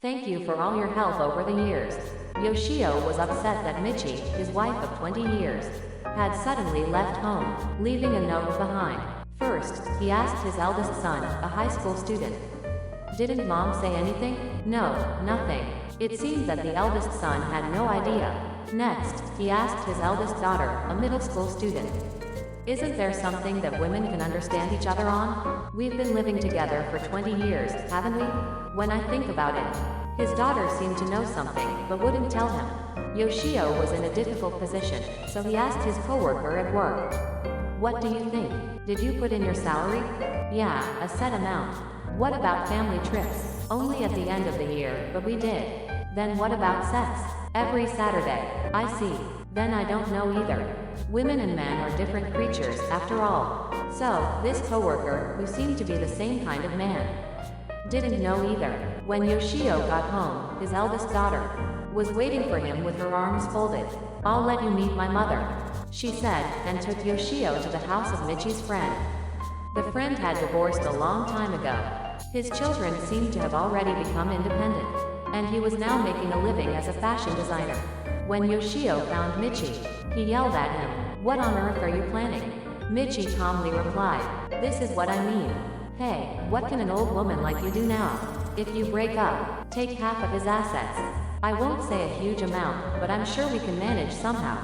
Thank you for all your help over the years. Yoshio was upset that Michie, his wife of 20 years, had suddenly left home, leaving a note behind. First, he asked his eldest son, a high school student. Didn't mom say anything? No, nothing. It seemed that the eldest son had no idea. Next, he asked his eldest daughter, a middle school student. Isn't there something that women can understand each other on? We've been living together for 20 years, haven't we? When I think about it. His daughter seemed to know something, but wouldn't tell him. Yoshio was in a difficult position, so he asked his coworker at work. What do you think? Did you put in your salary? Yeah, a set amount. What about family trips? Only at the end of the year, but we did. Then what about sex? Every Saturday. I see. Then I don't know either. Women and men are different creatures, after all. So, this coworker, who seemed to be the same kind of man, didn't know either. When Yoshio got home, his eldest daughter was waiting for him with her arms folded. I'll let you meet my mother, she said, and took Yoshio to the house of Michie's friend. The friend had divorced a long time ago. His children seemed to have already become independent, and he was now making a living as a fashion designer. When Yoshio found Michie, he yelled at him, "What on earth are you planning?" Michie calmly replied, "This is what I mean. Hey, what can an old woman like you do now? If you break up, take half of his assets. I won't say a huge amount, but I'm sure we can manage somehow."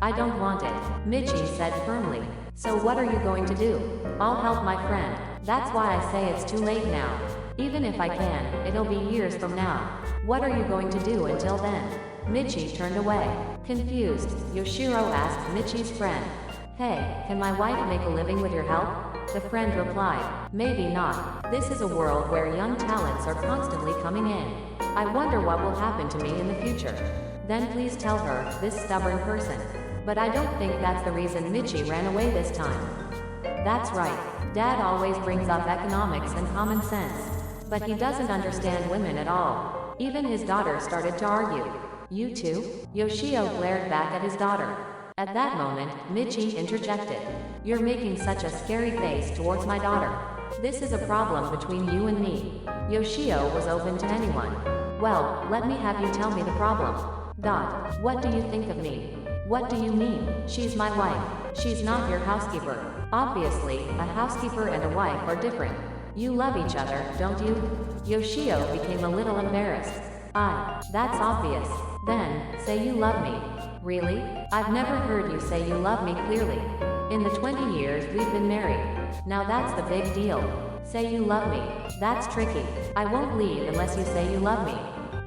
I don't want it, Michie said firmly. So what are you going to do? I'll help my friend. That's why I say it's too late now. Even if I can, it'll be years from now. What are you going to do until then? Michie turned away. Confused, Yoshiro asked Michie's friend, "Hey, can my wife make a living with your help?" The friend replied, "Maybe not. This is a world where young talents are constantly coming in. I wonder what will happen to me in the future." Then please tell her, this stubborn person. But I don't think that's the reason Michie ran away this time. That's right. Dad always brings up economics and common sense. But he doesn't understand women at all. Even his daughter started to argue. You too? Yoshio glared back at his daughter. At that moment, Michie interjected. You're making such a scary face towards my daughter. This is a problem between you and me. Yoshio was open to anyone. Well, let me have you tell me the problem. What do you think of me? What do you mean? She's my wife. She's not your housekeeper. Obviously, a housekeeper and a wife are different. You love each other, don't you? Yoshio became a little embarrassed. That's obvious. Then, say you love me. Really? I've never heard you say you love me clearly. In the 20 years we've been married. Now that's the big deal. Say you love me. That's tricky. I won't leave unless you say you love me.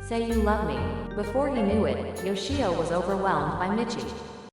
Say you love me. Before he knew it, Yoshio was overwhelmed by Michie.